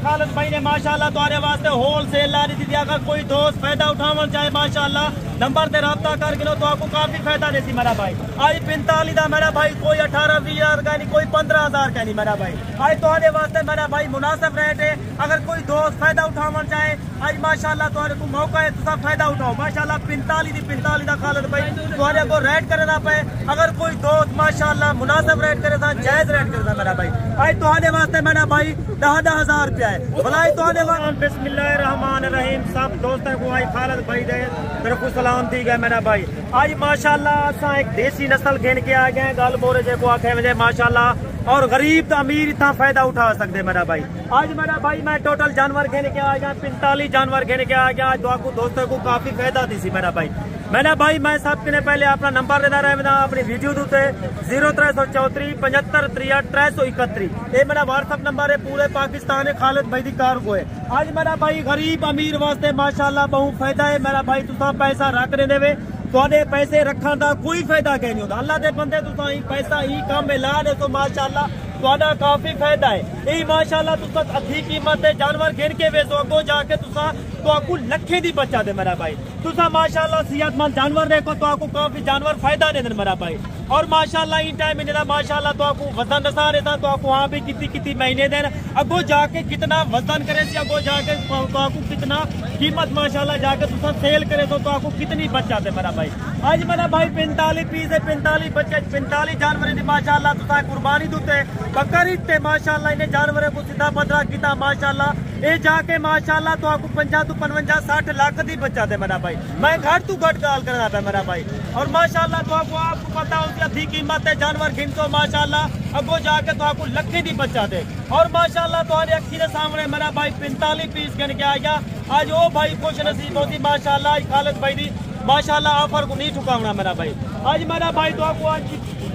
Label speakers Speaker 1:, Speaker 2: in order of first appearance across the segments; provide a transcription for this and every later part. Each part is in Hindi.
Speaker 1: खालिद भाई ने माशाल्लाह तुम्हारे वास्ते होलसेल ला दी थी। अगर कोई दोस्त फायदा उठावन चाहे माशाल्लाह नंबर से रब्ता करके लो तो आपको काफी फायदा देती मेरा भाई। आज 45 का मेरा भाई, कोई 18-20 हजार का नहीं, कोई 15,000 का नहीं मेरा भाई। आज तुम्हारे वास्ते मेरा भाई मुनासिब रेट है। अगर कोई दोस्त फायदा उठावन चाहे आज माशाल्लाह तुम्हारे को मौका है, तुम फायदा उठाओ माशाल्लाह। 45 का खालिद भाई तुम्हारे को रेट करना पे। अगर कोई दोस्त माशाल्लाह मुनासिब रेट करे था, जायज रेट करे था मेरा भाई। आज तुम्हारे वास्ते मेरा भाई 10,000 रुपया है भलाई तुम्हारे वास्ते। बिस्मिल्लाहिर्रहमानिर्रहीम सब दोस्तों को आज खालिद भाई दे तरफ सलाम थी गए मेरा भाई। आज माशाल्लाह असा एक देसी नस्ल घेन के आ गए गल बोरे जे को आखे मुझे माशाल्लाह, और गरीब तो अमीर इतना फायदा उठा सकते मेरा भाई। आज मेरा भाई मैं टोटल जानवर घेने के आ गया, 45 जानवर घेने के आ गया। आज आपको दोस्तों को काफी फायदा दी सी मेरा भाई। मैंने भाई मैं सबके पहले अपना नंबर देना रहा अपनी वीडियो दूते 0334 75 63 331। ये मेरा व्हाट्सअप नंबर है। पूरे पाकिस्तान खालिद भाई की कार को है। आज मेरा भाई गरीब अमीर वास्ते माशाल्लाह बहुत फायदा है मेरा भाई। तुसा पैसा रख रहे देवे थोड़े पैसे रखने का कोई फायदा कहीं नहीं होता। अल्लाह के बंदे तुसा पैसा ही काम में ला दे तो माशाल्लाह थोड़ा काफी फायदा है। यही माशाल्लाह तुसा अच्छी कीमत है जानवर घेन के वेचो, अगो जाके तुसा तो आपको लखे दी बचा दे मेरा भाई। तुसा माशाल्लाह सेहतमंद जानवर देखो तो आपको काफी जानवर फायदा दे मेरा भाई। और माशाल्लाह इन टाइम में माशाल्लाह तो आपको वजन नसा रहता तो आपको वहाँ भी कितनी महीने देन अगो जाके कितना वजन करे अगो जाके तो आपको कितना कीमत माशाल्लाह जाके तुसा सेल करे तो आपको कितनी बचा दे मेरा भाई। आज मेरा भाई 45 पीस है, 45 बच्चे 45 जानवर माशाल्लाह तुसा कुर्बानी दूते बकरी ते माशाल्लाह इन्हें जानवर को सीधा पदरा किता माशाल्लाह। ये जाके माशाल्लाह तो आपको 50 to 55 60 लाख दी बचा दे मेरा भाई। मैं घट तू घट गाल करना था मेरा भाई। और माशाल्लाह तो आपको पता उसकी अच्छी कीमत है जानवर गिन तो माशाल्लाह अगो जाके तो आपको लखे दी बचा दे। और माशाल्लाह तुम्हारी अखी के सामने मेरा भाई 45 पीस गिन के आ गया। आज वो भाई खुश नसीब होती माशाल्लाह खालिद भाई दी माशाल्लाह ऑफर को नहीं ठुकावना मेरा भाई। आज मेरा भाई तो आपको आज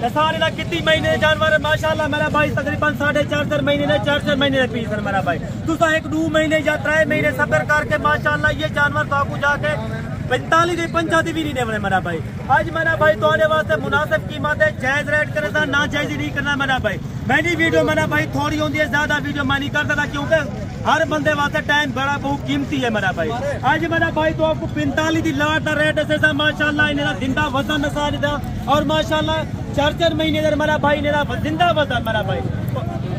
Speaker 1: दसाने कितनी महीने जानवर माशाल्लाह मेरा भाई तकरीबन 4.5 महीने ने 4 महीने पीस है मेरा भाई। तुसा 1-2 महीने या 3 महीने सफर करके माशाल्लाह ये जानवर तो आपको जाके 45 50 भी नहीं देने मेरा भाई। आज मेरा भाई तुम्हारे वास्ते मुनासिब कीमत है, जायज रेट करे था ना जायज नहीं करना मेरा भाई। मेरी वीडियो मेरा भाई थोड़ी होती है, ज्यादा वीडियो मैं नहीं करता था क्योंकि हर बंदे वास्ते टाइम बड़ा बहुत कीमती है मेरा भाई। आज मेरा भाई तो आपको 45 की लाट का रेट है माशाल्लाह इन्हें जिंदा वजन नसा था। और माशाल्लाह 4 महीने मेरा भाई इन्हें जिंदा वजन मेरा भाई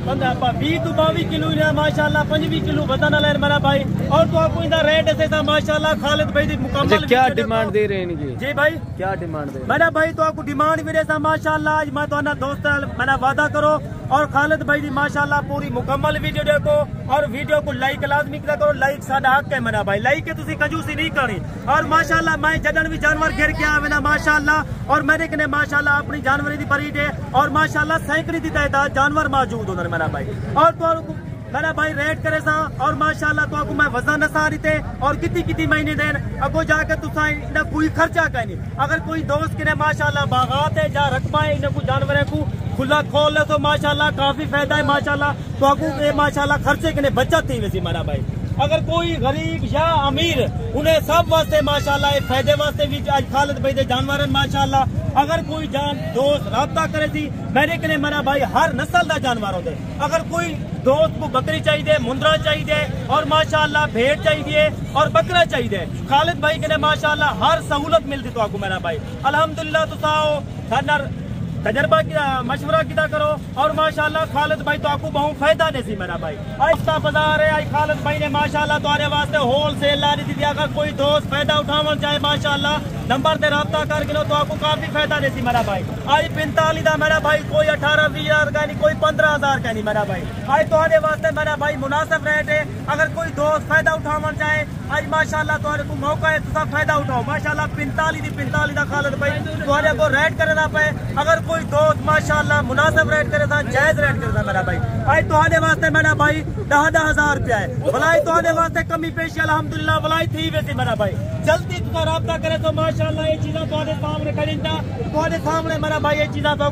Speaker 1: 20 to 22 किलो माशाल्लाह 25 किलो वजन वाला मेरा भाई। और तो आपको इनका रेट ऐसे माशाल्लाह खालिद भाई दी मुकम्मल
Speaker 2: क्या डिमांड दे रहे हैं
Speaker 1: जी भाई?
Speaker 2: क्या डिमांड दे
Speaker 1: मेरा भाई तो आपको डिमांड भी रहता माशाल्लाह। आज मैं तो दोस्त मेरा वादा करो और खालिद भाई दी माशाल्लाह पूरी मुकम्मल वीडियो देखो और वीडियो को लाइक लाजमी करो। लाइक साडा हक है मेरा भाई, लाइक के तुसी कंजूसी नहीं करनी। और माशाल्लाह मैं जदन भी जानवर घेर के आवे ना माशाल्लाह और मेरे कने माशाल्लाह अपनी जानवर दी बरीड है और माशाल्लाह सैकड़ी दी तादाद जानवर मौजूद होंगे मेरा भाई। और तो मेरा भाई रेट करे सा और माशाल्लाह तो आपको मैं वजन नसा रही थे और कितनी महीने देन अगो जाके तुसा इन्हें कोई खर्चा कहीं नहीं। अगर कोई दोस्त के माशाल्लाह बागात है जा रकबा है इन्हें कुछ जानवर को खुला खोल ले तो माशाल्लाह काफी फायदा है माशाल्लाह। तो आपको माशाल्लाह खर्चे के बचत थी वैसी मेरा भाई। अगर कोई गरीब या अमीर उन्हें सब वास्ते माशाल्लाह फायदे वास्ते भी आज खालिद भाई दे जानवर माशाल्लाह। अगर कोई जान दोस्त राब्ता करे थी मेरे के मेरा भाई हर नस्ल का जानवर होते। अगर कोई दोस्त को बकरी चाहिए, मुंदरा चाहिए और माशाल्लाह भेड़ चाहिए और बकरा चाहिए खालिद भाई के माशाल्लाह हर सहूलत मिलती तो आपको मेरा भाई। अल्हम्दुलिल्लाह तो साओ तजर्बा किया मशवरा किया करो और माशाल्लाह खालिद भाई तो आपको बहुत फायदा देसी मेरा भाई। हफ्ता बाजार है आज खालिद भाई ने माशाल्लाह तुम्हारे वास्ते होलसेल ला दी थी। अगर कोई दोस्त फायदा उठावन चाहे माशाल्लाह नंबर से रब्ता करके लो तो आपको काफी फायदा देती मेरा भाई। आज 45 का मेरा भाई, कोई 18-20 हजार का नहीं, कोई 15,000 का नहीं मेरा भाई। आज तुम्हारे वास्ते मेरा भाई मुनासिब रेट है। अगर कोई दोस्त फायदा उठावन चाहे आज माशाल्लाह तुम्हारे को मौका है तो फायदा उठाओ माशाल्लाह। 45 का खालिद भाई तुम्हारे को रेट करना पे। अगर कोई दोस्त माशाल्लाह मुनासिब रेट करे था, जायज रेट करे था मेरा भाई। आज तुम्हारे वास्ते मेरा भाई 10,000 रुपया है भलाई। तुम्हारे वास्ते कमी पेशी अल्हम्दुलिल्लाह भलाई थी वैसी मेरा भाई। जल्दी तुम रब्ता करे तो माशाल्लाह ये चीज़ें तुम्हारे सामने खड़ी था, तुम्हारे सामने मेरा भाई ये चीज़ें तो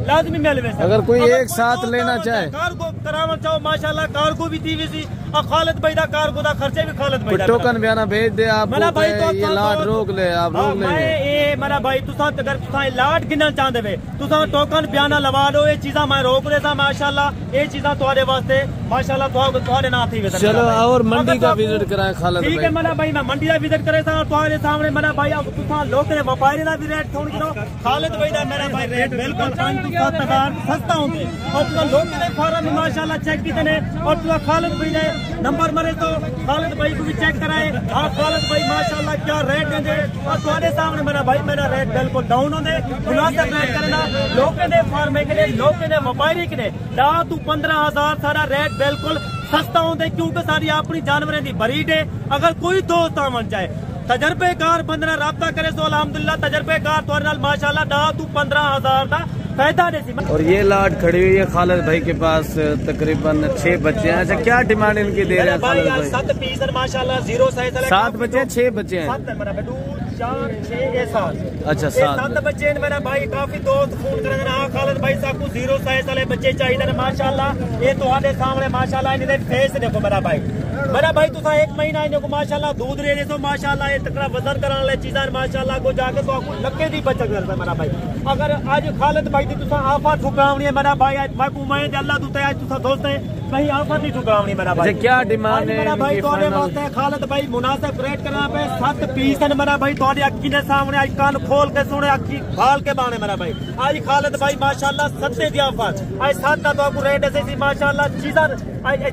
Speaker 1: लाजमी मिल वे।
Speaker 2: अगर कोई एक साथ लेना चाहे
Speaker 1: कार्गो करावल चाहो माशाल्लाह कार्गो भी थी वी और खालिद भाई दा कार्गो दा खर्चे भी खालिद भाई दा।
Speaker 2: टोकन बयाना भेज दे आप
Speaker 1: भाई तो
Speaker 2: ये लाट रोक ले आप रोक ले।
Speaker 1: ए मेरा भाई तुसा अगर तुसा लाट गिनना चाहते वे तुसा टोकन बयाना लवा लो। ये चीज़ा मैं रोक देता माशाल्लाह। ये चीज़ा तुम्हारे वास्ते माशाल्लाह तुम्हारे ना थी।
Speaker 2: चलो और मंडी का विजिट कराए खालिद भाई।
Speaker 1: ठीक है मेरा भाई मैं मंडी का विजिट करे था तुम्हारे सामने मेरा भाई अब तुसा लोग ने व्यापारी का भी रेट थोड़ी गिनो। खालिद भाई दा मेरा भाई रेट बिल्कुल 5-7 सस्ता होंगे और तुसा लोग ने फार्म में माशाल्लाह चेक किए ने और तुसा खालिद भाई ने नंबर मरे तो खालिद भाई को भी चेक कराए। हाँ खालिद भाई माशाल्लाह क्या रेट देंगे और तुम्हारे सामने मेरा भाई मेरा रेट बिल्कुल डाउन होंगे। मुनासिब रेट करना लोग ने फार्म के लिए लोग ने व्यापारी के लिए 10-15,000 सारा रेट बिल्कुल सस्ता होंगे क्योंकि सारी अपनी जानवरों की ब्रीड है। अगर कोई दोस्त आवन चाहे तजर्बेकार बंद ने राब्ता करे तो अल्हम्दुलिल्लाह तजर्बेकार तो माशाल्लाह 10-15,000 का फायदा दे।
Speaker 2: और ये लाट खड़ी हुई है खालिद भाई के पास तकरीबन 6 बच्चे हैं। अच्छा क्या डिमांड इनकी दे रहे हैं खालिद भाई?
Speaker 1: 7 पीस माशाल्लाह 0 साइज
Speaker 2: 7 बच्चे 6 बच्चे हैं।
Speaker 1: 7 मेरा 2 4 6 7।
Speaker 2: अच्छा
Speaker 1: 7 बच्चे मेरा भाई काफी दोस्त फोन कर खालिद भाई साहब को 0 साइज वाले बच्चे चाहिए माशाल्लाह। ये तुम्हारे सामने माशाल्लाह इन्हें फेस देखो मेरा भाई तुसा 1 महीना इन्हें को माशाल्लाह दूध दे दो माशाल्लाह। ये तकड़ा वजन कराने वाली चीज़ा माशाल्लाह को जाके तो आपको लक्के की बचत करता है मेरा भाई। अगर आज खालिद भाई तुसा आफर ठुकरावनी है मेरा भाई मैं उम्मीद अल्लाह तुते आज तुसा दोस्त है कहीं आफर नहीं ठुकरावनी मेरा भाई।
Speaker 2: क्या डिमांड है
Speaker 1: मेरा भाई तोरे वास्ते खालिद भाई मुनासिब रेट करना पे 7 पीस है मेरा भाई तोरी अक्की ने सामने आज कान खोल के सुने अक्की भाल के बाने मेरा भाई। आज खालिद भाई माशाल्लाह 7 दी ऑफर आज 7 का तो आपको रेट ऐसे सी माशाल्लाह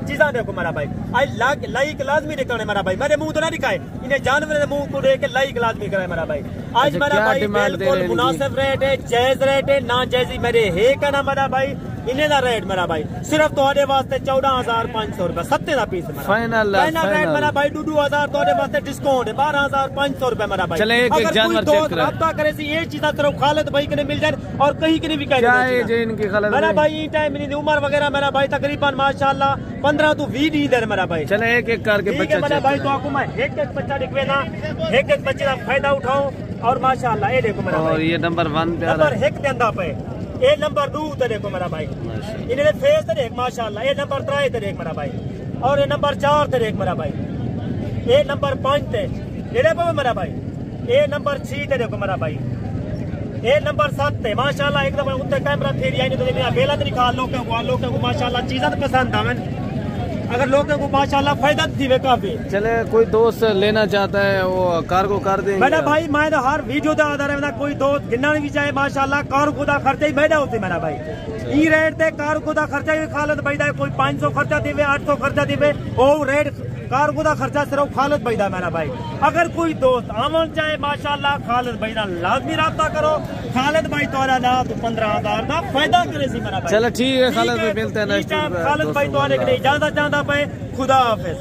Speaker 1: चीज़ा देखो मेरा भाई। आज लाइक लाजमी दिखाने मेरा भाई मेरे मुंह तो ना दिखाए इन्हें जानवर के मुंह को देख के लाइक लाजमी करे मेरा भाई। आज मेरा भाई बिल्कुल मुनासिब रेट है जायज रेट है ना जायजी मेरे है कहना मेरा भाई। इन्हें का रेट मेरा भाई सिर्फ तुम्हारे वास्ते 14,500 रुपए 7 का पीस फाइनल रेट मेरा भाई 2,000 तुम्हारे वास्ते डिस्काउंट है 12,500 रुपए मेरा भाई।
Speaker 2: चले एक जानवर चेक करें
Speaker 1: रब्ता करे सी ये चीज़ सिर्फ खालिद भाई के मिल जाए और कहीं के भी क्या है
Speaker 2: इनकी खालिद
Speaker 1: मेरा भाई टाइम उम्र वगैरह मेरा भाई तकरीबन माशाल्लाह 15 to 20 इधर मेरा भाई।
Speaker 2: चले एक करके बच्चा
Speaker 1: मेरा भाई तो आपको मैं एक बच्चा दिखवेना एक बच्चे का फायदा उठाऊं और माशाल्लाह ये देखो मेरा
Speaker 2: और ये नंबर 1 पे
Speaker 1: नंबर 1 के अंदर पे ये नंबर 2 ते देखो मेरा भाई इन्हें फेस ते देख माशाल्लाह। ये नंबर 3 ते देख मेरा भाई और ये नंबर 4 ते देख मेरा भाई। ये नंबर 5 ते ये देखो मेरा भाई। ये नंबर 6 ते देखो मेरा भाई। ये नंबर 7 ते माशाल्लाह एकदम उत्ते कैमरा फेरी आई नहीं तो बेला तरी खा लोगों को माशाल्लाह चीज़ा पसंद आवन अगर लोगों को माशाल्लाह फायदा थी वे काफी।
Speaker 2: चले कोई दोस्त लेना चाहता है वो कार्गो कर देंगे
Speaker 1: मेरा भाई मैं तो हर वीडियो का आधार है कोई दोस्त गिनना भी चाहे माशाल्लाह कार्गो का खर्चा ही मैदा होती मेरा भाई। ई रेट ते कार्गो का खर्चा भी खालिद भाई दा कोई 500 खर्चा दे 800 खर्चा दे वो रेट कार्गो का खर्चा सिर्फ खालिद भाई दा मेरा भाई। अगर कोई दोस्त आमन चाहे माशाल्लाह खालिद भाई ना लाजमी राब्ता करो। खालिद भाई तोरा ना तो 15,000 का फायदा करे सी मेरा भाई।
Speaker 2: चलो ठीक है खालिद भाई मिलते हैं नेक्स्ट
Speaker 1: खालिद भाई तोरे के लिए इजाजत चाहता पे खुदा हाफिज।